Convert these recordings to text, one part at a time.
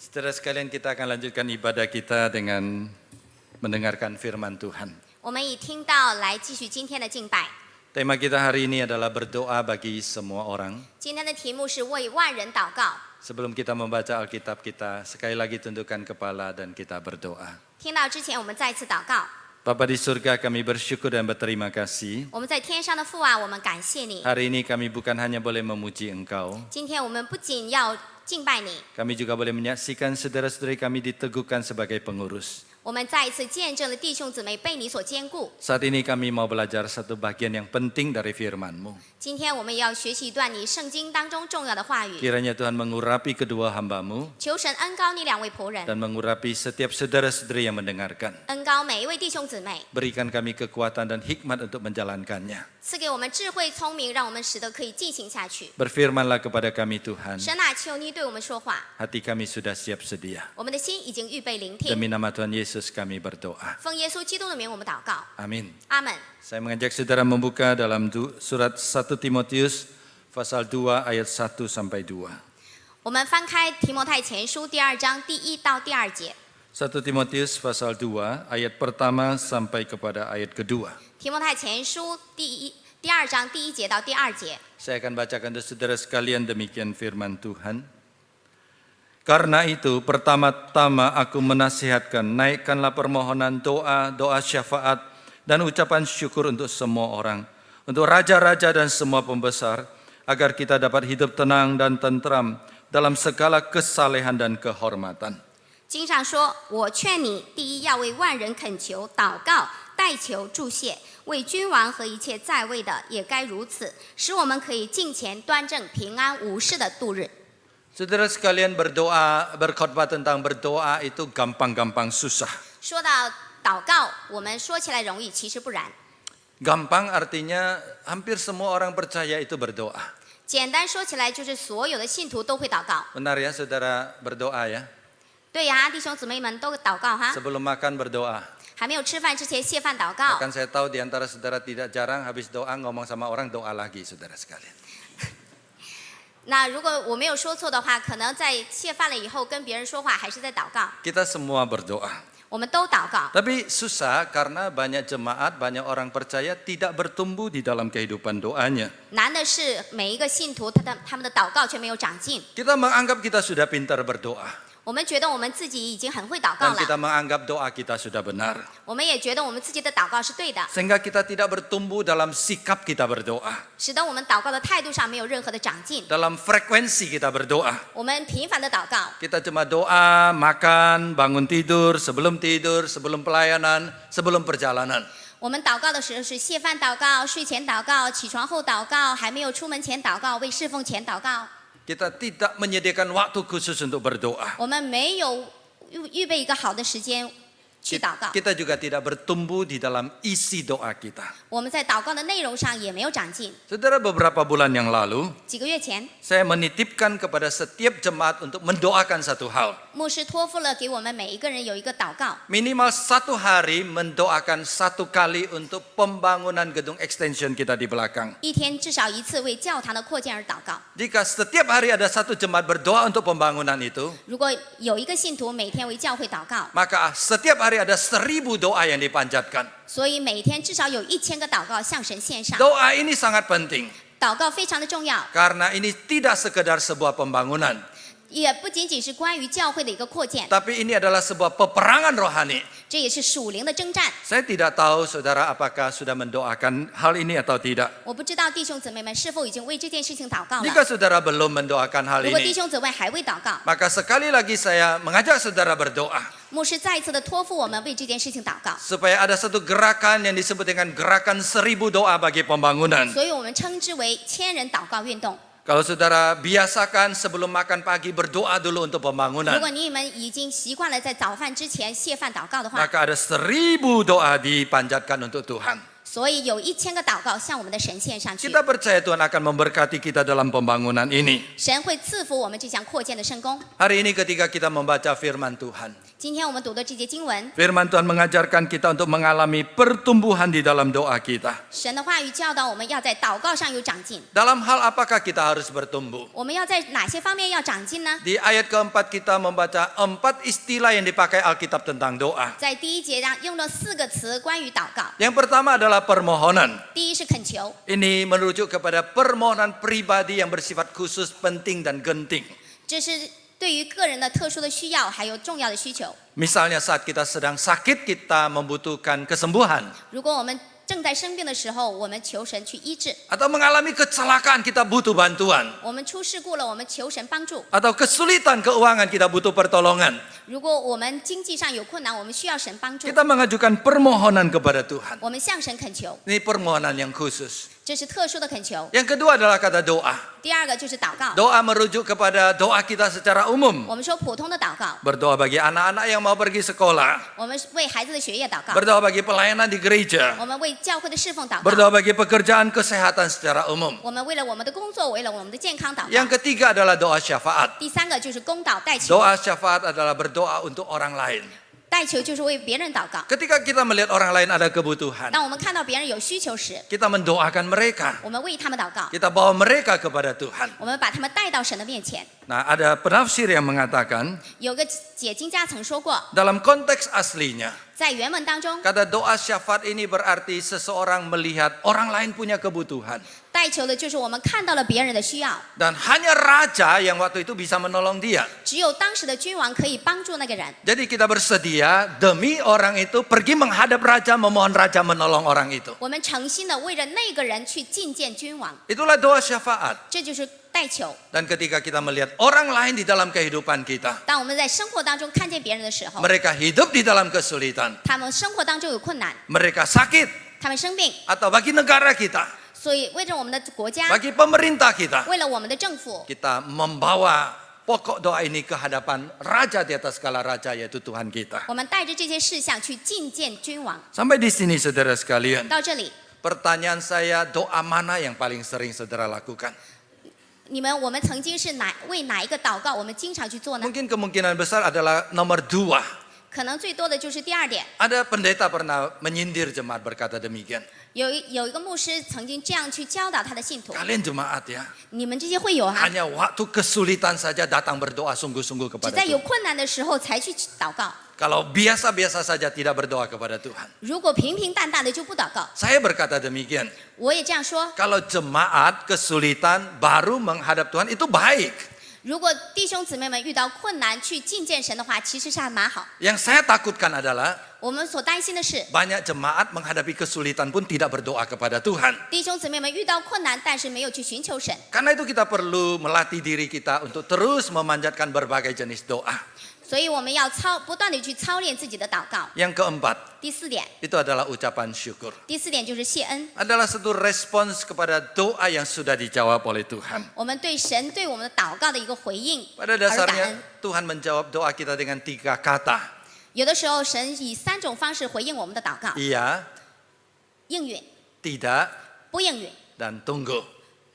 Saudara sekalian, kita akan lanjutkan ibadah kita dengan mendengarkan firman Tuhan. 我们以听到来继续今天的敬拜。 Tema kita hari ini adalah berdoa bagi semua orang. 今天的题目是为万人祷告。 Sebelum kita membaca Alkitab kita, sekali lagi tundukkan kepala dan kita berdoa. 听到之前，我们再次祷告。 Bapa di surga, kami bersyukur dan berterima kasih. 我们在天上的父啊，我们感谢你。 Hari ini kami bukan hanya boleh memuji Engkau, 今天我们不仅要敬拜你， kami juga boleh menyaksikan saudara-saudari kami diteguhkan sebagai pengurus. 我们再一次见证了弟兄姊妹被你所兼顾。 Saat ini kami mau belajar satu bagian yang penting dari firman-Mu. 今天我们也要学习一段你圣经当中重要的话语。 Kiranya Tuhan mengurapi kedua hamba-Mu 求神恩高你两位仆人， dan mengurapi setiap saudara-saudari yang mendengarkan. 恩高每一位弟兄姊妹， Berikan kami kekuatan dan hikmat untuk menjalankannya. 赐给我们智慧聪明，让我们使得可以进行下去。 Berfirmanlah kepada kami Tuhan, 神啊，求你对我们说话， hati kami sudah siap sedia. 我们的心已经预备聆听。 Demi nama Tuhan Yesus kami berdoa. 奉耶稣基督的名，我们祷告， Amin. 阿门。 Saya mengajak saudara membuka dalam surat 1 Timotius pasal 2 ayat 1 sampai 2. 我们翻开提摩太前书第2章第1到第2节。 1 Timotius pasal 2 ayat pertama sampai kepada ayat kedua. 提摩太前书第2章第1节到第2节。 Saya akan bacakan untuk saudara sekalian, demikian firman Tuhan. Karena itu pertama-tama aku menasihatkan, naikkanlah permohonan doa syafaat dan ucapan syukur untuk semua orang, untuk raja-raja dan semua pembesar, agar kita dapat hidup tenang dan tentram dalam segala kesalehan dan kehormatan. 经上说：“我劝你，第一要为万人恳求、祷告、代求、祝谢，为君王和一切在位的也该如此，使我们可以敬虔、端正、平安无事的度日。” Saudara sekalian, berkhotbah tentang berdoa itu gampang-gampang susah. 说到祷告，我们说起来容易，其实不然。 Gampang artinya hampir semua orang percaya itu berdoa. 简单说起来，就是所有的信徒都会祷告。 Benar ya saudara, berdoa ya? 对呀，弟兄姊妹们都祷告哈。 Sebelum makan berdoa. 还没有吃饭之前谢饭祷告。 Bahkan saya tahu di antara saudara tidak jarang habis doa ngomong sama orang doa lagi, saudara sekalian. 那如果我没有说错的话，可能在谢饭了以后跟别人说话，还是在祷告。 Kita semua berdoa. 我们都祷告， Tapi susah karena banyak jemaat, banyak orang percaya tidak bertumbuh di dalam kehidupan doanya. 难的是每一个信徒他们的祷告却没有长进。 Kita menganggap kita sudah pintar berdoa. 我们觉得我们自己已经很会祷告 Dan 了， kita menganggap doa kita sudah benar. 我们也觉得我们自己的祷告是对的， Sehingga kita tidak bertumbuh dalam sikap kita berdoa. 使得我们祷告的态度上没有任何的长进。 Dalam frekuensi kita berdoa. 我们频繁的祷告， Kita cuma doa, makan, bangun tidur, sebelum pelayanan, sebelum perjalanan. 我们祷告的时候是谢饭祷告、睡前祷告、起床后祷告、还没有出门前祷告、为侍奉前祷告。 Kita tidak menyediakan waktu khusus untuk berdoa. 我们没有预备一个好的时间去祷告， Kita juga tidak bertumbuh di dalam isi doa kita. 我们在祷告的内容上也没有长进。 Saudara, beberapa bulan yang lalu, 几个月前， saya menitipkan kepada setiap jemaat untuk mendoakan satu hal. 牧师托付了给我们每一个人有一个祷告， Minimal satu hari mendoakan satu kali untuk pembangunan gedung extension kita di belakang. 一天至少一次为教堂的扩建而祷告。 Jika setiap hari ada satu jemaat berdoa untuk pembangunan itu, 如果有一个信徒每天为教会祷告， maka setiap hari ada 1000 doa yang dipanjatkan. 所以每天至少有1000个祷告向神献上。 Doa ini sangat penting 祷告非常的重要， karena ini tidak sekedar sebuah pembangunan, 也不仅仅是关于教会的一个扩建， tapi ini adalah sebuah peperangan rohani. 这也是属灵的征战。 Saya tidak tahu saudara apakah sudah mendoakan hal ini atau tidak. 我不知道弟兄姊妹们是否已经为这件事情祷告了。 Jika saudara belum mendoakan hal 如果弟 ini, 兄姊妹还未祷告， maka sekali lagi saya mengajak saudara berdoa 牧师再一次的托付我们为这件事情祷告。 supaya ada satu gerakan yang disebut dengan gerakan 1000 doa bagi pembangunan. 所以我们称之为1000人祷告运动。 Kalau saudara biasakan sebelum makan pagi berdoa dulu untuk 如 pembangunan, 果你们已经习惯了在早饭之前谢饭祷告的话， maka ada 1000 doa dipanjatkan untuk Tuhan. 所以有1000个祷告向我们的神献上去， Kita percaya Tuhan akan memberkati kita dalam pembangunan ini. 神会赐福我们这项扩建的圣工。 Hari ini ketika kita membaca firman Tuhan, 今天我们读的这节经文， firman Tuhan mengajarkan kita untuk mengalami pertumbuhan di dalam doa kita. 神的话语教导我们要在祷告上有长进。 Dalam hal apakah kita harus bertumbuh? 我们要在哪些方面要长进呢？ Di ayat keempat kita membaca 4 istilah yang dipakai Alkitab tentang doa. 在第1节上用了4个词关于祷告。 Yang pertama adalah permohonan. 第一是恳求， Ini merujuk kepada permohonan pribadi yang bersifat khusus, penting dan genting. 这是对于个人的特殊的需要还有重要的需求。 Misalnya saat kita sedang sakit, kita membutuhkan kesembuhan. 如果我们正在生病的时候，我们求神去医治； Atau mengalami kecelakaan, kita butuh bantuan. 我们出事故了，我们求神帮助； Atau kesulitan keuangan, kita butuh pertolongan. 如果我们经济上有困难，我们需要神帮助， Kita mengajukan permohonan kepada Tuhan. 我们向神恳求， Ini permohonan yang khusus. 这是特殊的恳求。 Yang kedua adalah kata doa. 第二个就是祷告， Doa merujuk kepada doa kita secara umum. 我们说普通的祷告， Berdoa bagi anak-anak yang mau pergi sekolah. 我们为孩子的学业祷告， Berdoa bagi pelayanan di gereja. 我们为教会的侍奉祷告， Berdoa bagi pekerjaan kesehatan secara umum. 我们为了我们的工作，为了我们的健康祷告。 Yang ketiga adalah doa syafaat. 第三个就是公祷代求， Doa syafaat adalah berdoa untuk orang lain. 代求就是为别人祷告。 Ketika kita melihat orang lain ada kebutuhan, 当我们看到别人有需求时， kita mendoakan mereka. 我们为他们祷告， Kita bawa mereka kepada Tuhan. 我们把他们带到神的面前。 Nah, ada penafsir yang mengatakan 有个解经家曾说过， dalam konteks aslinya, 在原文当中， kata doa syafaat ini berarti seseorang melihat orang lain punya kebutuhan. 代求的就是我们看到了别人的需要， Dan hanya raja yang waktu itu bisa menolong dia. 只有当时的君王可以帮助那个人。 Jadi kita bersedia demi orang itu pergi menghadap raja, memohon raja menolong orang itu. 我们诚心的为了那个人去觐见君王， Itulah doa syafaat. 这就是代求。 Dan ketika kita melihat orang lain di dalam kehidupan kita, 当我们在生活当中看见别人的时候， mereka hidup di dalam kesulitan, 他们生活当中有困难， mereka sakit, 他们生病， atau bagi negara kita, 所以为着我们的国家， bagi pemerintah kita, 为了我们的政府， kita membawa pokok doa ini ke hadapan raja di atas segala raja, yaitu Tuhan kita. 我们带着这些事项去觐见君王。 Sampai di sini saudara sekalian, 到这里， pertanyaan saya, doa mana yang paling sering saudara lakukan? 我们曾经是为哪一个祷告，我们经常去做呢？ Mungkin kemungkinan besar adalah nomor 2. 可能最多的就是第二点。 Ada pendeta pernah menyindir jemaat berkata demikian. 有一个牧师曾经这样去教导他的信徒： Kalian jemaat ya, 你们这些会友啊， hanya waktu kesulitan saja datang berdoa sungguh-sungguh 只 kepada 在有 Tuhan. 困难的时候才去祷告。 Kalau biasa-biasa saja tidak berdoa kepada Tuhan. 如果平平淡淡的就不祷告。 Saya berkata demikian. 我也这样说。 Kalau jemaat kesulitan baru menghadap Tuhan itu baik. 如果弟兄姊妹们遇到困难去觐见神的话，其实是还蛮好。 Yang saya takutkan adalah 我们所担心的是， banyak jemaat menghadapi kesulitan pun tidak berdoa kepada Tuhan. 弟兄姊妹们遇到困难，但是没有去寻求神。 Karena itu kita perlu melatih diri kita untuk terus memanjatkan berbagai jenis doa. 所以我们要不断的去操练自己的祷告。 Yang keempat, 第4点， itu adalah ucapan syukur. 第4点就是谢恩。 Adalah satu respons kepada doa yang sudah dijawab oleh Tuhan. 我们对神对我们的祷告的一个回应 Pada 而感 dasarnya 恩。 Tuhan menjawab doa kita dengan 3 kata. 有的时候，神以3种方式回应我们的祷告： Iya, 应允、 tidak, 不应允、 dan tunggu.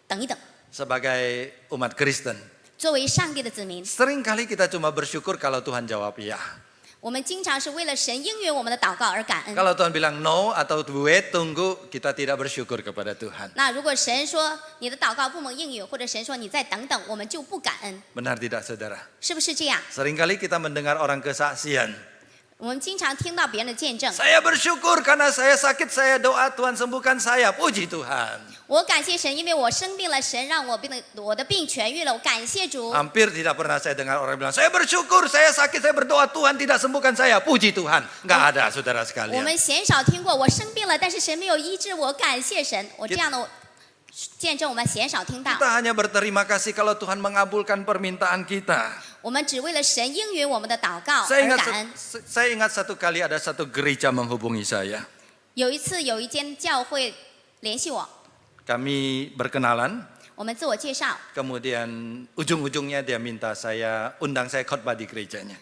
等一等。 Sebagai umat Kristen, 作为上帝的子民， seringkali kita cuma bersyukur kalau Tuhan jawab iya. 我们经常是为了神应允我们的祷告而感恩。 Kalau Tuhan bilang no atau wait, tunggu, kita tidak bersyukur kepada Tuhan. 那如果神说你的祷告不蒙应允，或者神说你再等等，我们就不感恩， Benar tidak saudara? 是不是这样？ Seringkali kita mendengar orang kesaksian. 我们经常听到别人的见证， Saya bersyukur karena saya sakit, saya doa Tuhan sembuhkan saya. Puji Tuhan. 我感谢神，因为我生病了，神让我的病痊愈了，我感谢主。 Hampir tidak pernah saya dengar orang bilang, saya bersyukur, saya sakit, saya berdoa, Tuhan tidak sembuhkan saya. Puji Tuhan. Nggak ada saudara 我 sekalian. 们鲜少听过我生病了，但是神没有医治我，感谢神。我这样的见证我们鲜少听到。 Kita hanya berterima kasih kalau Tuhan mengabulkan permintaan kita. 我们只为了神应允我们的祷告 Saya 而 ingat, 感恩。 saya ingat satu kali ada satu gereja menghubungi saya. 有一次，有一间教会联系我， Kami berkenalan, 我们自我介绍， kemudian ujung-ujungnya dia minta saya, undang saya khotbah di gerejanya.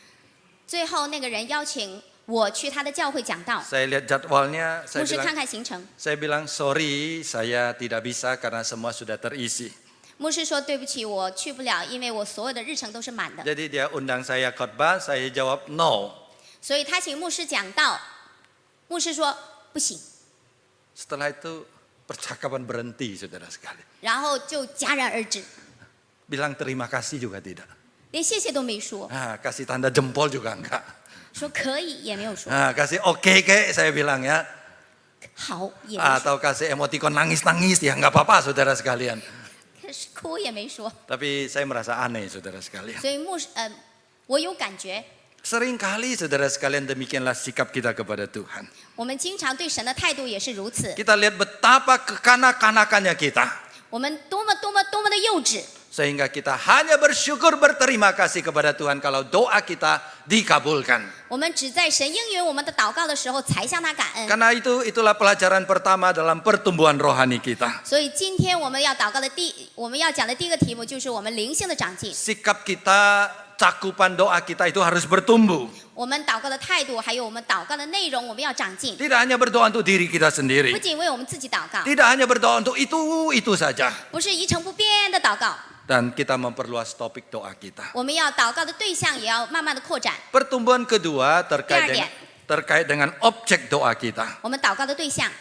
最后那个人邀请我去他的教会讲道。 Saya lihat jadwalnya, 牧师看看行程， saya bilang sorry, saya tidak bisa karena semua sudah terisi. 牧师说对不起，我去不了，因为我所有的日程都是满的。 Jadi dia undang saya khotbah, saya jawab no. 所以他请牧师讲道，牧师说不行， Setelah itu percakapan berhenti, saudara sekalian. 然后就戛然而止， Bilang terima kasih juga tidak. 连谢谢都没说， Kasih tanda jempol juga enggak. 说可以也没有说， Kasih oke kek, saya bilang ya. 好也没说， Atau kasih emoticon nangis-nangis, ya enggak apa-apa saudara sekalian. 可是哭也没说。 Tapi saya merasa aneh saudara sekalian. 所以我有感觉， Seringkali saudara sekalian demikianlah sikap kita kepada Tuhan. 我们经常对神的态度也是如此， Kita lihat betapa kekanak-kanakannya kita. 我们多么的幼稚， Sehingga kita hanya bersyukur berterima kasih kepada Tuhan kalau doa kita dikabulkan. 我们只在神应允我们的祷告的时候才向他感恩。 Karena itulah pelajaran pertama dalam pertumbuhan rohani kita. 所以今天我们要讲的第一个题目就是我们灵性的长进。 Sikap kita, cakupan doa kita itu harus bertumbuh. 我们祷告的态度，还有我们祷告的内容，我们要长进。 Tidak hanya berdoa untuk diri kita 不 sendiri. 仅为我们自己祷告， Tidak hanya berdoa untuk itu saja. 不是一成不变的祷告， Dan kita memperluas topik doa kita. 我们要祷告的对象也要慢慢的扩展。 Pertumbuhan kedua terkait dengan objek doa kita. 我们祷告的对象，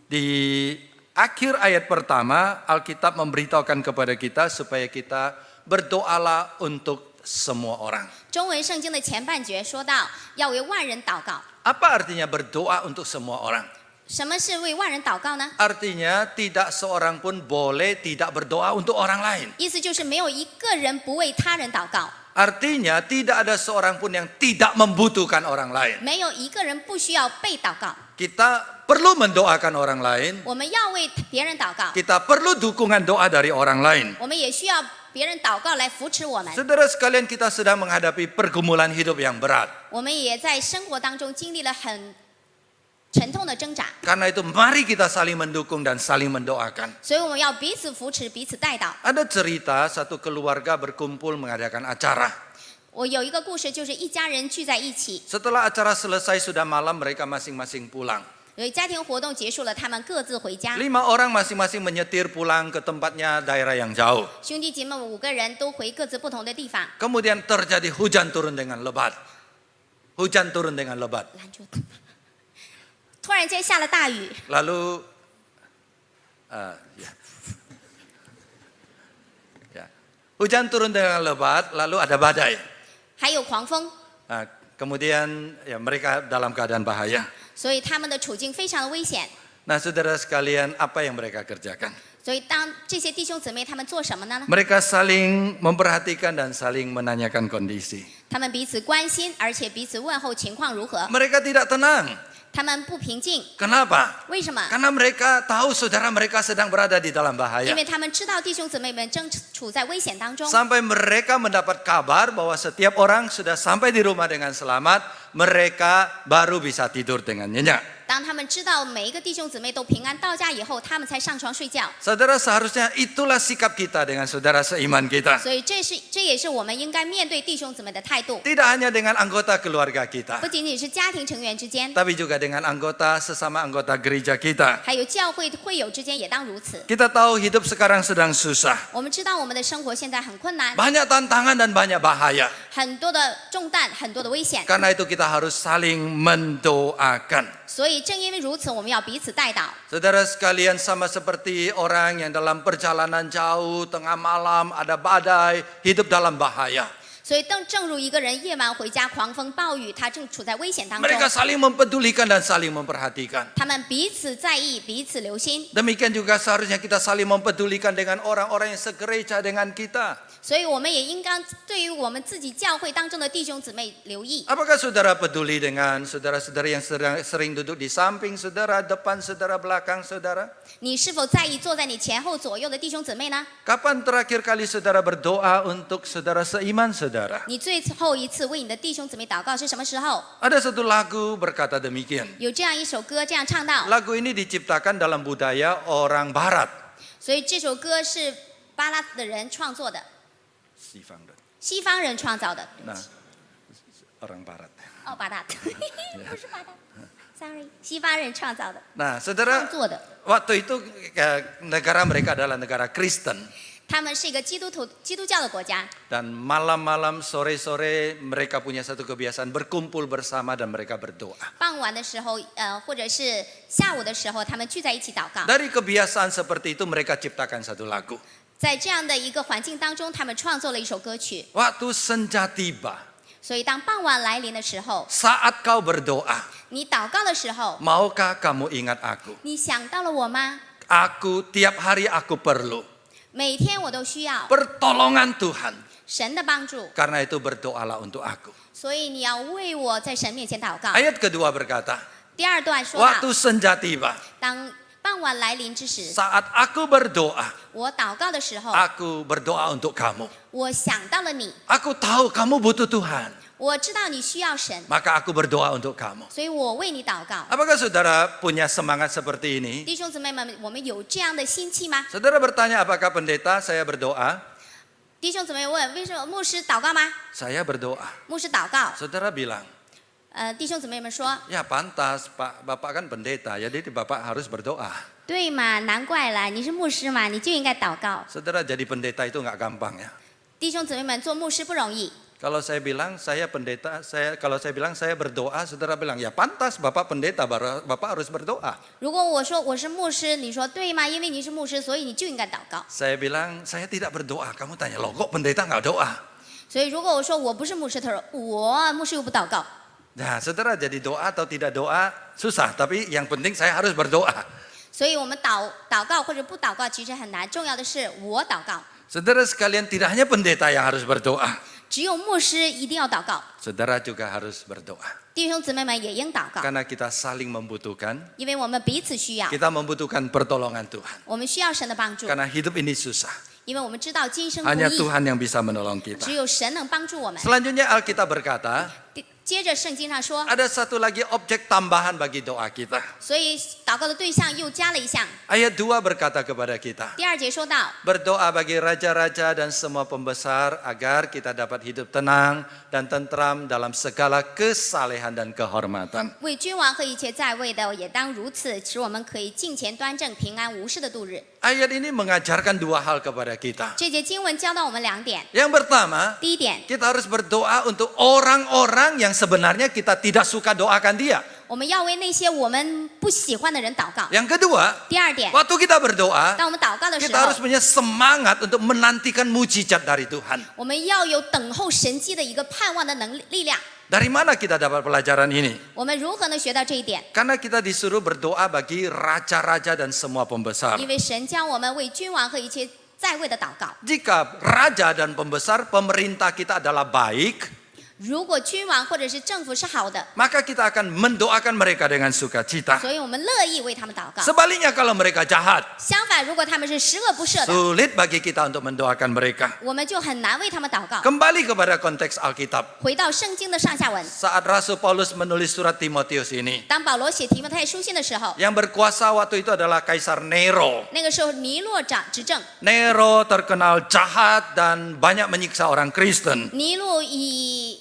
Di akhir ayat pertama, Alkitab memberitahukan kepada kita supaya kita berdoalah untuk semua orang. 中文圣经的前半节说到要为万人祷告。 Apa artinya berdoa untuk semua orang? 什么是为万人祷告呢？ Artinya tidak seorang pun boleh tidak berdoa untuk orang lain. 意思就是没有一个人不为他人祷告， Artinya tidak ada seorang pun yang tidak membutuhkan orang lain. 没有一个人不需要被祷告。 Kita perlu mendoakan orang lain. 我们要为别人祷告， Kita perlu dukungan doa dari orang lain. 我们也需要别人祷告来扶持我们。 Saudara sekalian, kita sedang menghadapi pergumulan hidup yang berat. 我们也在生活当中经历了很沉痛的挣扎， Karena itu mari kita saling mendukung dan saling mendoakan. 所以我们要彼此扶持，彼此带祷。 Ada cerita satu keluarga berkumpul mengadakan acara. 我有一个故事，就是一家人聚在一起， Setelah acara selesai sudah malam, mereka masing-masing pulang. 有家庭活动结束了，他们各自回家。 5 orang masing-masing menyetir pulang ke tempatnya daerah yang jauh. 兄弟姐妹5个人都回各自不同的地方。 Kemudian terjadi hujan turun dengan lebat. Hujan turun dengan lebat. 突然间下了大雨， Lalu hujan turun dengan lebat, lalu ada badai. 还有狂风， Kemudian ya mereka dalam keadaan bahaya. 所以他们的处境非常的危险。 Nah, saudara sekalian, apa yang mereka kerjakan? 所以当这些弟兄姊妹他们做什么呢？ Mereka saling memperhatikan dan saling menanyakan kondisi. 他们彼此关心，而且彼此问候情况如何。 Mereka tidak tenang. 他们不平静， Kenapa? 为什么？ Karena mereka tahu saudara mereka sedang berada di dalam 因 bahaya. 为他们知道弟兄姊妹们正处在危险当中。 Sampai mereka mendapat kabar bahwa setiap orang sudah sampai di rumah dengan selamat, mereka baru bisa tidur dengan nyenyak. 当他们知道每一个弟兄姊妹都平安到家以后，他们才上床睡觉。 Saudara, seharusnya itulah sikap kita dengan saudara seiman kita. 所以这也是我们应该面对弟兄姊妹的态度， Tidak hanya dengan anggota keluarga kita, 不仅仅是家庭成员之间， tapi juga dengan sesama anggota gereja kita. 还有教会会友之间也当如此。 Kita tahu hidup sekarang sedang susah. 我们知道我们的生活现在很困难， Banyak tantangan dan banyak bahaya. 很多的重担，很多的危险。 Karena itu kita harus saling mendoakan. 所以正因为如此，我们要彼此带祷。 Saudara sekalian, sama seperti orang yang dalam perjalanan jauh, tengah malam, ada badai, hidup dalam bahaya. 所以正如一个人夜晚回家，狂风暴雨，他正处在危险当中。 Mereka saling mempedulikan dan saling memperhatikan. 他们彼此在意，彼此留心。 Demikian juga seharusnya kita saling mempedulikan dengan orang-orang yang segereja dengan kita. 所以我们也应当对于我们自己教会当中的弟兄姊妹留意。 Apakah saudara peduli dengan saudara-saudara yang sering duduk di samping saudara, depan saudara, belakang saudara? 你是否在意坐在你前后左右的弟兄姊妹呢？ Kapan terakhir kali saudara berdoa untuk saudara seiman saudara? 你最后一次为你的弟兄姊妹祷告是什么时候？ Ada satu lagu berkata demikian. 有这样一首歌这样唱到， Lagu ini diciptakan dalam budaya orang barat. 所以这首歌是巴拉的人创作的，西方人创造的。orang Barat. 哦，巴达，不是巴达，sorry，西方人创造的， Nah, 创 saudara, 作的。 waktu itu negara mereka adalah negara Kristen. 他们是一个基督教的国家， Dan malam-malam, sore-sore mereka punya satu kebiasaan berkumpul bersama dan mereka berdoa. 傍晚的时候，或者是下午的时候，他们聚在一起祷告。 Dari kebiasaan seperti itu mereka ciptakan satu lagu. 在这样的一个环境当中，他们创作了一首歌曲。 Waktu senja tiba, 所以当傍晚来临的时候， saat kau berdoa, 你祷告的时候， maukah kamu ingat aku? 你想到了我吗？ Aku tiap hari aku perlu 每天我都需要 pertolongan Tuhan. 神的帮助， Karena itu berdoalah untuk aku. 所以你要为我在神面前祷告。 Ayat kedua berkata, 第二段说到， waktu senja tiba, 当傍晚来临之时， saat aku berdoa, 我祷告的时候， aku berdoa untuk kamu. 我想到了你， Aku tahu kamu butuh Tuhan, 我知道你需要神， maka aku berdoa untuk kamu. 所以我为你祷告。 Apakah saudara punya semangat seperti ini? 弟兄姊妹们，我们有这样的心气吗？ Saudara bertanya, apakah pendeta saya berdoa? 弟兄姊妹问，为什么牧师祷告吗？ Saya berdoa. 牧师祷告。 Saudara bilang, 弟兄姊妹们说， ya pantas Pak, Bapak kan pendeta, jadi Bapak harus berdoa. 对嘛，难怪了，你是牧师嘛，你就应该祷告。 Saudara jadi pendeta itu nggak gampang ya. 弟兄姊妹们，做牧师不容易。 Kalau saya bilang saya pendeta, kalau saya bilang saya berdoa, saudara bilang ya pantas Bapak pendeta, Bapak harus berdoa. 如果我说我是牧师，你说对吗？因为你是牧师，所以你就应该祷告。 Saya bilang saya tidak berdoa, kamu tanya loh kok pendeta nggak doa? 所以如果我说我不是牧师，他说我牧师又不祷告。 Nah, saudara jadi doa atau tidak doa susah, tapi yang penting saya harus berdoa. 所以我们祷告或者不祷告其实很难，重要的是我祷告。 Saudara sekalian, tidak hanya pendeta yang harus berdoa, 只有牧师一定要祷告， saudara juga harus berdoa. 弟兄姊妹们也应祷告， Karena kita saling membutuhkan, 因为我们彼此需要， kita membutuhkan pertolongan Tuhan. 我们需要神的帮助， Karena hidup ini susah, 因为我们知道今生不 hanya 易， Tuhan yang bisa menolong kita. 只有神能帮助我们。 Selanjutnya Alkitab berkata, 接着圣经上说， ada satu lagi objek tambahan bagi doa kita. 所以祷告的对象又加了一项。 Ayat 2 berkata kepada kita, 第二节说到， berdoa bagi raja-raja dan semua pembesar agar kita dapat hidup tenang dan tentram dalam segala kesalehan dan kehormatan. 为君王和一切在位的也当如此，使我们可以敬虔端正、平安无事的度日。 Ayat ini mengajarkan dua hal kepada kita. 这节经文教导我们两点。 Yang pertama, 第一点， kita harus berdoa untuk orang-orang yang sebenarnya kita tidak suka doakan dia. 我们要为那些我们不喜欢的人祷告。 Yang kedua, 第二点， waktu kita berdoa, 当我们祷告的时 kita harus 候， punya semangat untuk menantikan mujizat dari Tuhan. 我们要有等候神迹的一个盼望的力量。 Dari mana kita dapat pelajaran ini? 我们如何能学到这一点？ Karena kita disuruh berdoa bagi raja-raja dan semua pembesar. 因为神教我们为君王和一切在位的祷告。 Jika raja dan pembesar pemerintah kita adalah baik, 如果君王或者是政府是好的， maka kita akan mendoakan mereka dengan sukacita. 所以我们乐意为他们祷告。 Sebaliknya kalau mereka jahat, 相反，如果他们是十恶不赦的， sulit bagi kita untuk mendoakan mereka. 我们就很难为他们祷告。 Kembali kepada konteks Alkitab. 回到圣经的上下文， Saat Rasul Paulus menulis surat Timotius ini, 当保罗写提摩太书信的时候， yang berkuasa waktu itu adalah Kaisar Nero. 那个时候尼洛长执政， Nero terkenal jahat dan banyak menyiksa orang Kristen. 尼禄以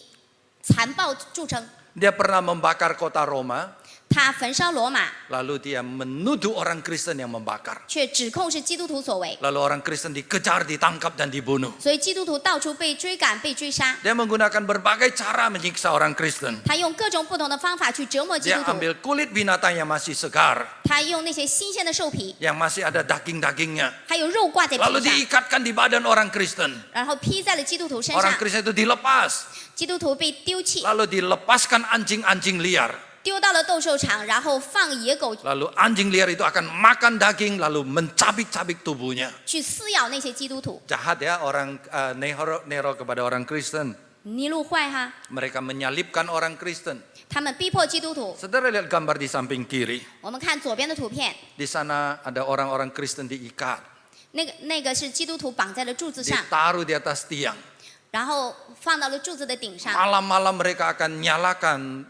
残暴著称， Dia pernah membakar kota Roma, 他焚烧罗马， lalu dia menuduh orang Kristen yang membakar. 却指控是基督徒所为， Lalu orang Kristen dikejar, ditangkap dan dibunuh. 所以基督徒到处被追赶、被追杀。 Dia menggunakan berbagai cara menyiksa orang Kristen. 他用各种不同的方法去折磨基 Dia 督徒， ambil kulit binatang yang masih segar, 他用那些新鲜的兽皮， yang masih ada daging-dagingnya, 还有肉挂在 lalu 皮上， diikatkan di badan orang Kristen. 然后披在了基督徒身 Orang 上， Kristen itu dilepas, 基督徒被丢弃， lalu dilepaskan anjing-anjing liar. 丢到了斗兽场，然后放野狗 Lalu anjing liar itu akan makan daging, lalu mencabik-cabik tubuhnya. 去撕咬那些基督徒。 Jahat ya orang Nero kepada orang Kristen. 尼禄坏哈， Mereka menyalibkan orang Kristen. 他们逼迫基督徒。 Saudara lihat gambar di samping kiri. 我们看左边的图片， Di sana ada orang-orang Kristen diikat, 那个是基督徒绑在了柱子上， ditaruh di atas tiang. 然后放到了柱子的顶上。 Malam-malam mereka akan nyalakan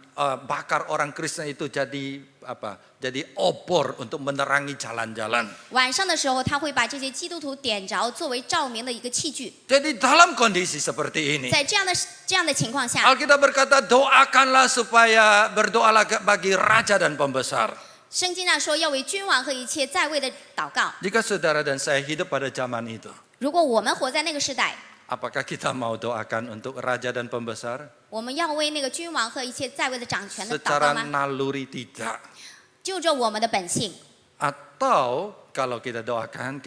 bakar orang Kristen itu jadi apa? Jadi obor untuk menerangi jalan-jalan. 晚上的时候，他会把这些基督徒点着，作为照明的一个器具。 Jadi dalam kondisi seperti ini, 在这样的情况下， Alkitab berkata doakanlah supaya berdoalah bagi raja dan pembesar. 圣经上说要为君王和一切在位的祷告。 Jika saudara dan saya hidup pada zaman itu, 如果我们活在那个时代， apakah kita mau doakan untuk raja dan pembesar? 我们要为那个君王和一切在位的掌权的祷 Secara 告吗？ naluri tidak. 就着我们的本性， Atau kalau kita doakan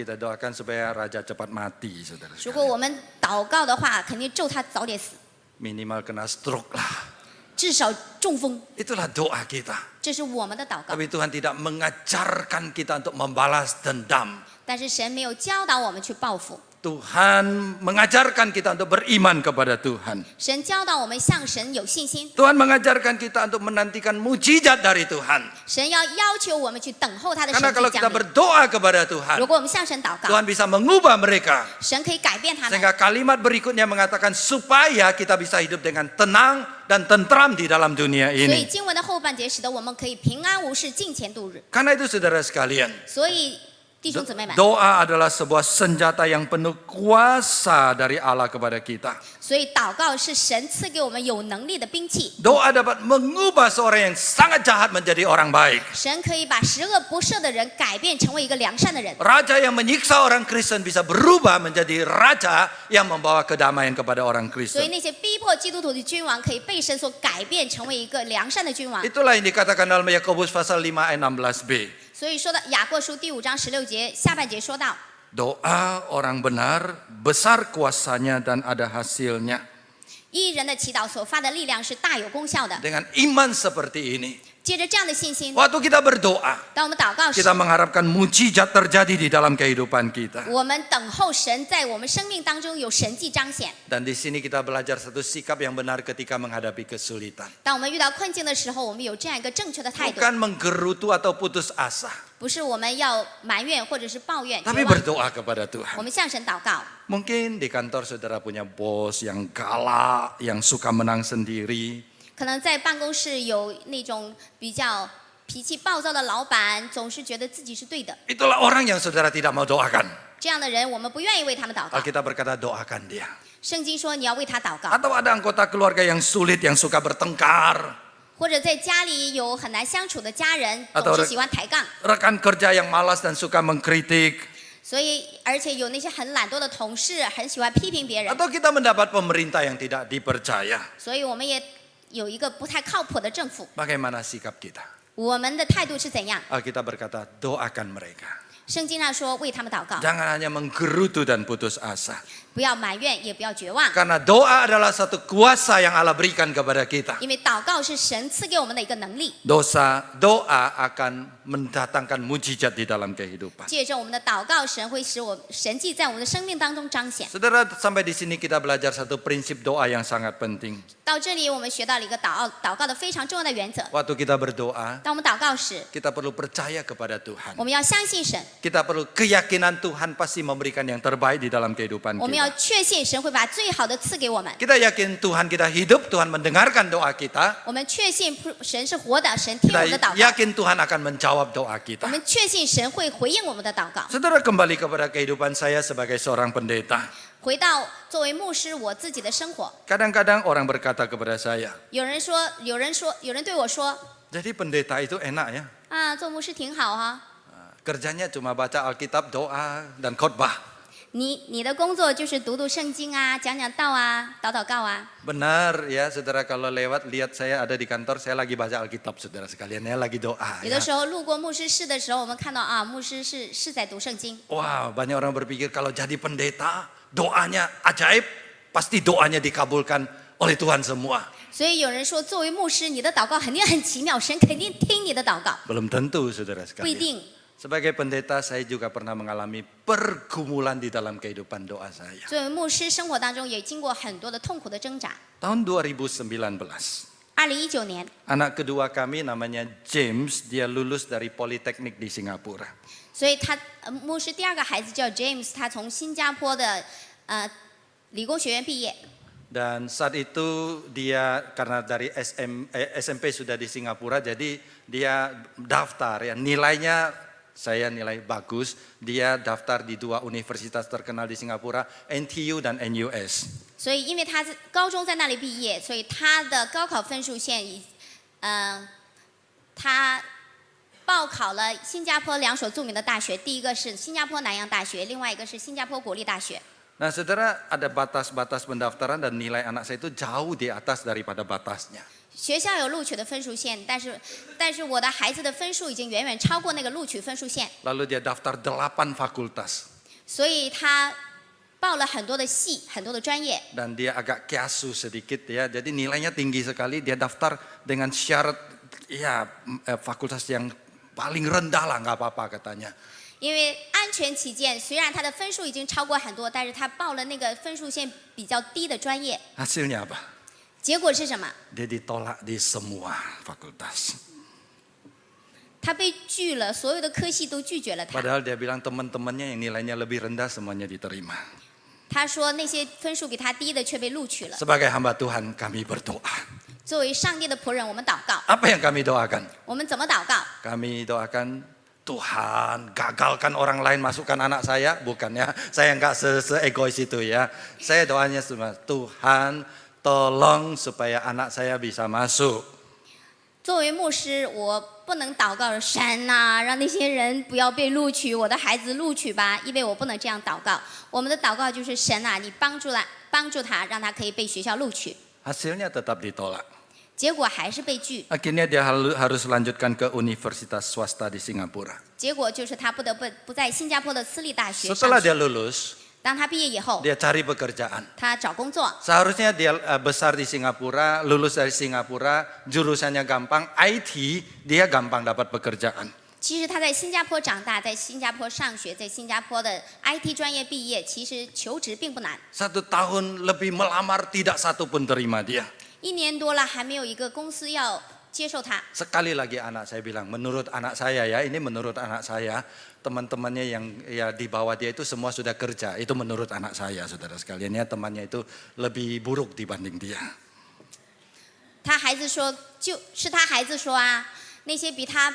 supaya raja cepat mati, saudara 如果 sekalian. 我们祷告的话，肯定咒他早点死， Minimal kena stroke lah. 至少中风。 Itulah doa kita. 这是我们的祷告。 Tapi Tuhan tidak mengajarkan kita untuk membalas dendam. 但是神没有教导我们去报复， Tuhan mengajarkan kita untuk beriman kepada Tuhan. 神教导我们向神有信心， Tuhan mengajarkan kita untuk menantikan mujizat dari Tuhan. 神要求我们去等候他的神 Karena 迹 kalau 降 kita 临。 berdoa kepada Tuhan, 如果我们向神祷告， Tuhan bisa mengubah mereka. 神可以改变他们。 Sehingga kalimat berikutnya mengatakan supaya kita bisa hidup dengan tenang dan tentram di dalam dunia 所以 ini. 经文的后半节使得我们可以平安无事，敬虔度日。 Karena itu saudara sekalian, 所以弟兄姊妹们， doa adalah sebuah senjata yang penuh kuasa dari Allah kepada kita. 所以祷告是神赐给我们有能力的兵器。 Doa dapat mengubah seorang yang sangat jahat menjadi orang baik. 神可以把十恶不赦的人改变成为一个良善的人。 Raja yang menyiksa orang Kristen bisa berubah menjadi raja yang membawa kedamaian kepada orang 所以 Kristen. 那些逼迫基督徒的君王可以被神所改变成为一个良善的君王。 Itulah yang dikatakan dalam Yakobus pasal 5 ayat 16b. 所以说到雅各书第5章16节下半节说到， Doa orang benar besar kuasanya dan ada hasilnya. 义人的祈祷所发的力量是大有功效的。 Dengan iman seperti ini, 借着这样的信心， waktu kita berdoa, 当我们祷告时， kita mengharapkan mujizat terjadi di dalam kehidupan kita. 我们等候神在我们生命当中有神迹彰显。 Dan di sini kita belajar satu sikap yang benar ketika menghadapi kesulitan. 当我们遇到困境的时候，我们有这样一个正确的态度， Bukan menggerutu atau putus asa, 不是我们要埋怨或者是抱怨、绝 tapi 望， berdoa kepada 我 Tuhan. 们向神祷告。 Mungkin di kantor saudara punya bos yang galak, yang suka menang sendiri. 可能在办公室有那种比较脾气暴躁的老板，总是觉得自己是对的。 Itulah orang yang saudara tidak mau doakan. 这样的人，我们不愿意为他们祷告。 Alkitab berkata doakan dia. 圣经说你要为他祷告， Atau ada anggota keluarga yang sulit, yang suka bertengkar. 或者在家里有很难相处的家人， Atau 总是喜欢抬杠， Rekan kerja yang malas dan suka mengkritik. 所以而且有那些很懒惰的同事，很喜欢批评别人， Atau kita mendapat pemerintah yang tidak dipercaya. 所以我们也有一个不太靠谱的政府。 Bagaimana sikap kita? 我们的态度是怎样？ Alkitab berkata doakan mereka. 圣经上说为他们祷告， Jangan hanya menggerutu dan putus asa. 不要埋怨，也不要绝望， Karena doa adalah satu kuasa yang Allah berikan kepada kita. 因为祷告是神赐给我们的一个能力。 Doa akan mendatangkan mujizat di dalam kehidupan. 借着我们的祷告，神会使神迹在我们的生命当中彰显。 Saudara, sampai di sini kita belajar satu prinsip doa yang sangat penting. 到这里，我们学到了一个祷告的非常重要的原则。 Waktu kita berdoa, 当我们祷告时， kita perlu percaya kepada Tuhan. 我们要相信神， Kita perlu keyakinan Tuhan pasti memberikan yang terbaik di dalam kehidupan 我们要 kita. 确信神会把最好的赐给我们。 Kita yakin Tuhan kita hidup, Tuhan mendengarkan doa kita. 我们确信神是活的，神听我们的 Kita 祷告。 yakin Tuhan akan menjawab doa 我 kita. 们确信神会回应我们的祷告。 Saudara, kembali kepada kehidupan saya sebagai seorang pendeta. 回到作为牧师我自己的生活， Kadang-kadang orang berkata kepada saya, 有人对我说 jadi pendeta itu enak ya. 啊，做牧师挺好哈、 Kerjanya cuma baca Alkitab, doa, dan khotbah. 你的工作就是读读圣经啊，讲讲道啊，祷告啊。 Benar ya, saudara, kalau lewat lihat saya ada di kantor, saya lagi baca Alkitab, saudara sekalian, ya lagi doa. 有 Ya. 的时候路过牧师室的时候，我们看到啊，牧师是在读圣经。 Wah, banyak orang berpikir kalau jadi pendeta, doanya ajaib, pasti doanya dikabulkan oleh Tuhan semua. 所以有人说，作为牧师，你的祷告肯定很奇妙，神肯定听你的祷告。 Belum tentu, saudara 不一 sekalian. 定。 Sebagai pendeta, saya juga pernah mengalami pergumulan di dalam kehidupan doa saya. 作为牧师，生活当中也经过很多的痛苦的挣扎。 Tahun 2019, 2019年， anak kedua kami namanya James, dia lulus dari Politeknik di Singapura. 所以牧师第二个孩子叫 James，他从新加坡的理工学院毕业。Dan saat itu dia karena dari SMP sudah di Singapura, jadi dia daftar ya, nilainya saya nilai bagus, dia daftar di 2 universitas terkenal di Singapura, NTU dan NUS. 所以因为他高中在那里毕业，所以他的高考分数线他报考了新加坡2所著名的大学，第一个是新加坡南洋大学，另外一个是新加坡国立大学。 Nah saudara, ada batas-batas pendaftaran dan nilai anak saya itu jauh di atas daripada batasnya. 学校有录取的分数线，但是我的孩子的分数已经远远超过那个录取分数线， Lalu dia daftar 8 fakultas. 所以他报了很多的系，很多的专业。 Dan dia agak kiasu sedikit ya, jadi nilainya tinggi sekali, dia daftar dengan syarat ya fakultas yang paling rendah lah, nggak apa-apa katanya. 因为安全起见，虽然他的分数已经超过很多，但是他报了那个分数线比较低的专业。 Hasilnya apa? 结果是什么？ Dia ditolak di semua fakultas. 他被拒了，所有的科系都拒绝了他。 Padahal dia bilang teman-temannya yang nilainya lebih rendah semuanya diterima. 他说那些分数比他低的却被录取了。 Sebagai hamba Tuhan kami berdoa. 作为上帝的仆人，我们祷告。 Apa yang kami doakan? 我们怎么祷告？ Kami doakan Tuhan gagalkan orang lain masukkan anak saya, bukan ya, saya nggak se-egois itu ya. Saya doanya cuma Tuhan tolong supaya anak saya bisa masuk. 作为牧师，我不能祷告神呐、让那些人不要被录取，我的孩子录取吧，因为我不能这样祷告。我们的祷告就是神啊，你帮助他，让他可以被学校录取。 Hasilnya tetap ditolak. 结果还是被拒， Akhirnya dia harus lanjutkan ke universitas swasta di Singapura. 结果就是他不得不在新加坡的私立大学上 Setelah dia 学。 lulus, 当他毕业以后， dia cari pekerjaan. 他找工作， Seharusnya dia besar di Singapura, lulus dari Singapura, jurusannya gampang, IT, dia gampang dapat pekerjaan. 其实他在新加坡长大，在新加坡上学，在新加坡的 IT 专业毕业，其实求职并不难。 1 tahun lebih melamar, tidak satu pun terima dia. 1年多了，还没有一个公司要接受他。 Sekali lagi anak saya bilang, menurut anak saya ya, ini menurut anak saya, teman-temannya yang ya di bawah dia itu semua sudah kerja. Itu menurut anak saya, saudara sekalian ya, temannya itu lebih buruk dibanding dia. 他孩子说，就是他孩子说啊，那些比他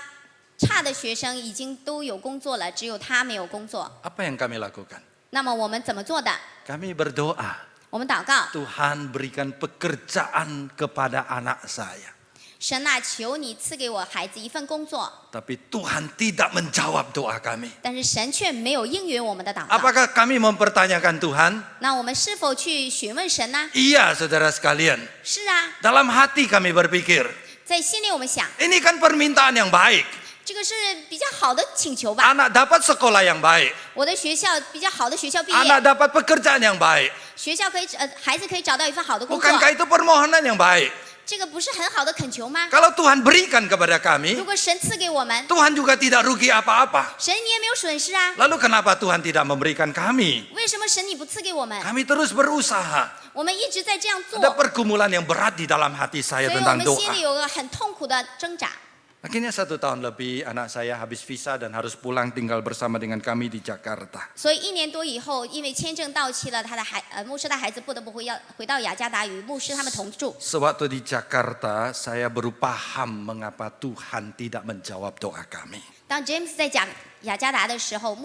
差的学生已经都有工作了，只有他没有工作。 Apa yang kami lakukan? 那么我们怎么做的？ Kami berdoa, 我们祷告， Tuhan berikan pekerjaan kepada anak saya. 神啊，求你赐给我孩子一份工作。 Tapi Tuhan tidak menjawab doa kami. 但是神却没有应允我们的祷告。 Apakah kami mempertanyakan Tuhan? 那我们是否去询问神呢？ Iya, saudara sekalian. 是啊， Dalam hati kami berpikir, 在心里我们想， ini kan permintaan yang baik. 这个是比较好的请求吧。 Anak dapat sekolah yang baik. 我的学校比较好的学校毕 Anak 业， dapat pekerjaan yang baik. 学校可以孩子可以找到一份好的工作， Bukankah itu permohonan yang baik? 这个不是很好的恳求吗？ Kalau Tuhan berikan kepada 如 kami, 果神赐给我们， Tuhan juga tidak rugi apa-apa. 神你也没有损失啊。 Lalu kenapa Tuhan tidak memberikan kami? 为什么神你不赐给我们？ Kami terus berusaha. 我们一直在这样做， Ada pergumulan yang berat di dalam hati 所 saya 以我 tentang 们心 doa. 里有个很痛苦的挣扎。 Akhirnya 1 tahun lebih anak saya habis visa dan harus pulang tinggal bersama dengan kami di Jakarta. 所以1年多以后，因为签证到期了，牧师的孩子不得不回到雅加达与牧师他们同住。 Sewaktu di Jakarta, saya baru paham mengapa Tuhan tidak menjawab doa kami. 当 James 在雅加达的时候，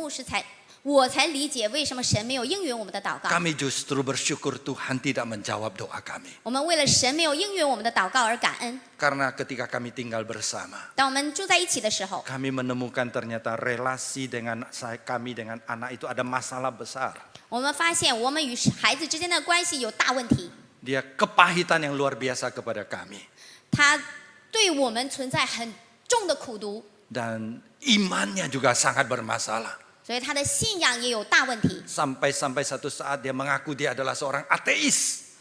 我才理解为什么神没有应允我们的祷告。 Kami justru bersyukur Tuhan tidak menjawab doa kami. 我们为了神没有应允我们的祷告而感恩。 Karena ketika kami tinggal bersama, 当我们住在一起的时候， kami menemukan ternyata relasi dengan kami dengan anak itu ada masalah besar. 我们发现我们与孩子之间的关系有大问题。 Dia kepahitan yang luar biasa kepada kami. 他对我们存在很重的苦毒， Dan imannya juga sangat bermasalah. 所以他的信仰也有大问题。 Sampai satu saat dia mengaku dia adalah seorang ateis.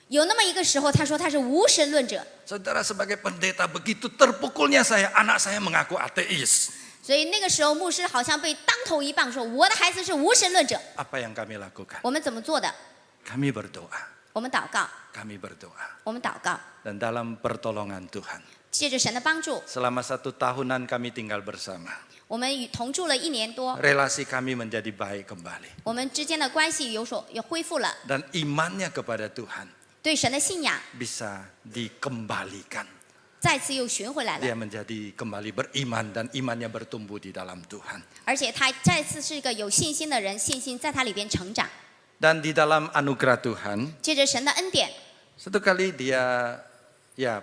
有那么一个时候，他说他是无神论者。 Saudara sebagai pendeta begitu terpukulnya saya, anak saya mengaku ateis. 所以那个时候，牧师好像被当头一棒，说我的孩子是无神论者。 Apa yang kami lakukan? 我们怎么做的？ Kami berdoa. 我们祷告， Kami berdoa. 我们祷告， Dan dalam pertolongan Tuhan, 借着神的帮助， selama 1 tahunan kami tinggal bersama. 我们同住了1年多， relasi kami menjadi baik kembali. 我们之间的关系也恢复了， Dan imannya kepada Tuhan 对神的信仰 bisa dikembalikan. 再次又寻回来了， Dia menjadi kembali beriman dan imannya bertumbuh di dalam Tuhan. 而且他再次是一个有信心的人，信心在他里边成长。 Dan di dalam anugerah Tuhan, 借着神的恩典， satu kali dia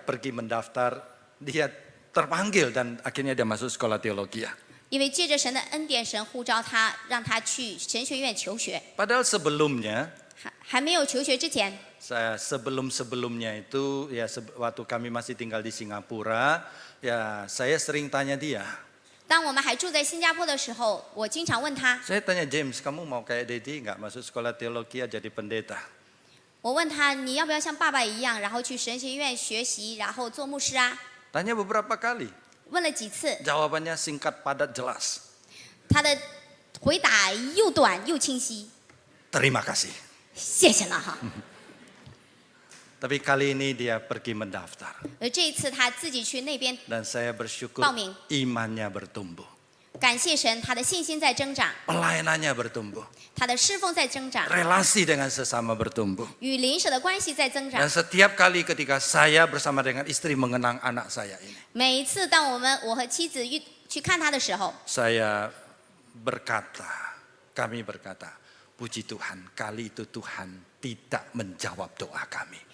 pergi mendaftar, dia terpanggil dan akhirnya dia masuk sekolah teologi. 因为借着神的恩典，神呼召他，让他去神学院求学。 Padahal sebelumnya, 还没有求学之前， saya sebelum-sebelumnya itu waktu kami masih tinggal di Singapura, saya sering tanya dia. 当我们还住在新加坡的时候，我经常问他， Saya tanya James, kamu mau kayak Dedi nggak masuk sekolah teologi jadi pendeta? 我问他你要不要像爸爸一样，然后去神学院学习，然后做牧师啊？ Tanya beberapa kali. 问了几次， Jawabannya singkat, padat, jelas. 他的回答又短又清晰。 Terima kasih. 谢谢了哈。 Tapi kali ini dia pergi mendaftar. 而这一次他自己去那边， Dan saya bersyukur 报名。 imannya bertumbuh. 感谢神，他的信心在增长， Pelayanannya bertumbuh. 他的侍奉在增长， Relasi dengan sesama bertumbuh. 与邻舍的关系在增长 Dan。setiap kali ketika saya bersama dengan istri mengenang anak saya ini, 每一次当我和妻子去看他的时候， saya kami berkata, puji Tuhan, kali itu Tuhan tidak menjawab doa kami.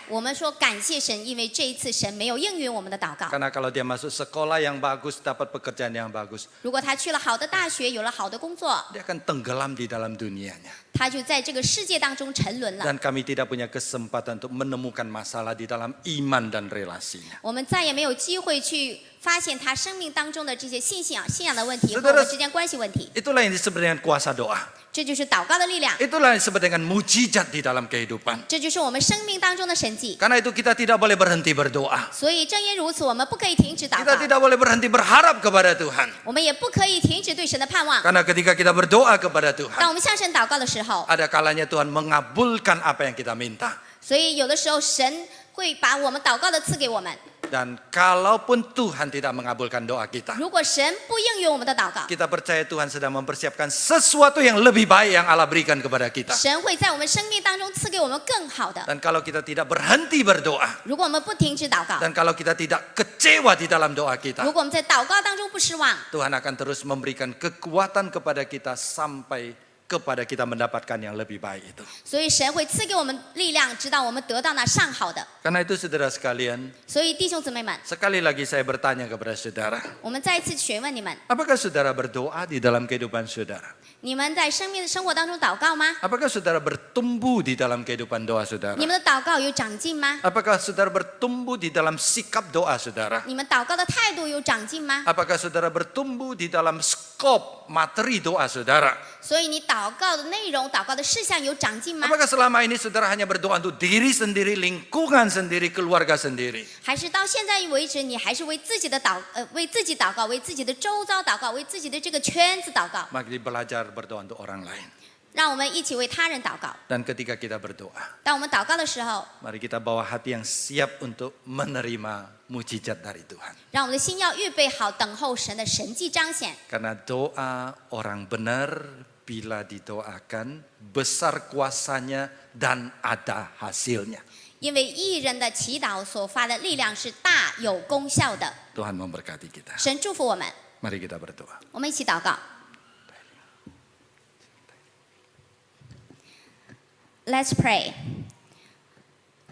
我们说感谢神，因为这一次神没有应允我们的祷告。 Karena kalau dia masuk sekolah yang bagus, dapat pekerjaan yang bagus, 如果他去了好的大学，有了好的工作， dia akan tenggelam di dalam dunianya. 他就在这个世界当中沉沦了。 Dan kami tidak punya kesempatan untuk menemukan masalah di dalam iman dan relasinya. 我们再也没有机会去发现他生命当中的这些信仰的问题和 Saudara- 我们之间关系问题。 Itulah yang disebut dengan kuasa doa. 这就是祷告的力量， Itulah yang disebut dengan mujizat di dalam kehidupan. 这就是我们生命当中的神迹。 Karena itu kita tidak boleh berhenti berdoa. 所以正因如此，我们不可以停止祷 Kita 告， tidak boleh berhenti berharap kepada Tuhan. 我们也不可以停止对神的盼望。 Karena ketika kita berdoa kepada Tuhan, 当我们向神祷告的时候， ada kalanya Tuhan mengabulkan apa yang kita minta. 所以有的时候神会把我们祷告的赐给我们。 Dan kalaupun Tuhan tidak mengabulkan doa kita, 如果神不应允我们的祷告， kita percaya Tuhan sedang mempersiapkan sesuatu yang lebih baik yang Allah berikan kepada kita. 神会在我们生命当中赐给我们更好的。 Dan kalau kita tidak berhenti berdoa, 如果我们不停止祷告， dan kalau kita tidak kecewa di dalam doa 如 kita, 果我们在祷告当中不失望， Tuhan akan terus memberikan kekuatan kepada kita sampai kepada kita mendapatkan yang lebih baik itu. 所以神会赐给我们力量，直到我们得到那上好的。 Karena itu saudara sekalian, 所以弟兄姊妹们， sekali lagi saya bertanya kepada saudara, 我们再一次询问你们： apakah saudara berdoa di dalam kehidupan saudara? 你们在生命的生活当中祷告吗？ Apakah saudara bertumbuh di dalam kehidupan doa saudara? 你们的祷告有长进吗？ Apakah saudara bertumbuh di dalam sikap doa saudara? 你们祷告的态度有长进吗？ Apakah saudara bertumbuh di dalam skop materi doa saudara? 所以你祷告的内容、祷告的事项有长进吗？ Apakah selama ini saudara hanya berdoa untuk diri sendiri, lingkungan sendiri, keluarga sendiri? 还是到现在为止，你还是为自己的为自己祷告，为自己的周遭祷告，为自己的这个圈子祷告？ Mari belajar berdoa untuk orang lain. 让我们一起为他人祷告。 Dan ketika kita berdoa, 当我们祷告的时候， mari kita bawa hati yang siap untuk menerima mujizat dari Tuhan. 让我们的心要预备好，等候神的神迹彰显。 Karena doa orang benar bila didoakan besar kuasanya dan ada hasilnya. 因为义人的祈祷所发的力量是大有功效的。 Tuhan memberkati kita. 神祝福我们， Mari kita berdoa. 我们一起祷告。Let's pray。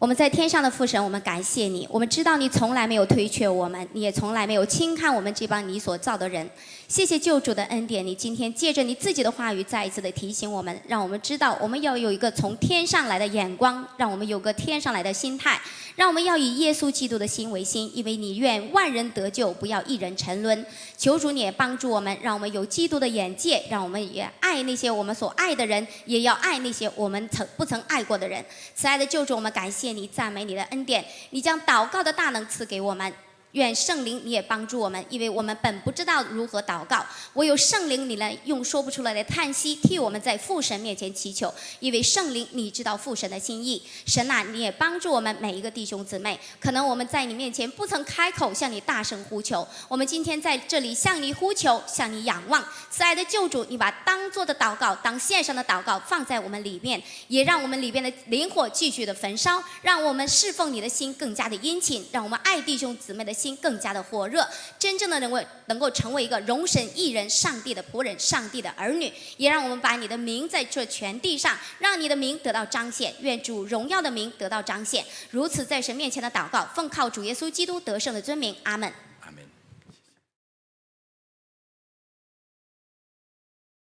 我们在天上的父神，我们感谢你。我们知道你从来没有推却我们，你也从来没有轻看我们这帮你所造的人。谢谢救主的恩典，你今天借着你自己的话语，再一次的提醒我们，让我们知道我们要有一个从天上来的眼光，让我们有个天上来的心态，让我们要以耶稣基督的心为心，因为你愿万人得救，不要一人沉沦。求主你也帮助我们，让我们有基督的眼界，让我们也爱那些我们所爱的人，也要爱那些我们不曾爱过的人。慈爱的救主，我们感谢你，赞美你的恩典，你将祷告的大能赐给我们。愿圣灵你也帮助我们，因为我们本不知道如何祷告，唯有圣灵你来用说不出来的叹息替我们在父神面前祈求，因为圣灵你知道父神的心意。神啊，你也帮助我们每一个弟兄姊妹，可能我们在你面前不曾开口向你大声呼求，我们今天在这里向你呼求，向你仰望。慈爱的救主，你把当做的祷告，当线上的祷告放在我们里面，也让我们里边的灵火继续的焚烧，让我们侍奉你的心更加的殷勤，让我们爱弟兄姊妹的心更加的火热，真正的能够成为一个荣神益人、上帝的仆人、上帝的儿女，也让我们把你的名在这全地上，让你的名得到彰显，愿主荣耀的名得到彰显。如此在神面前的祷告，奉靠主耶稣基督得胜的尊名，阿们。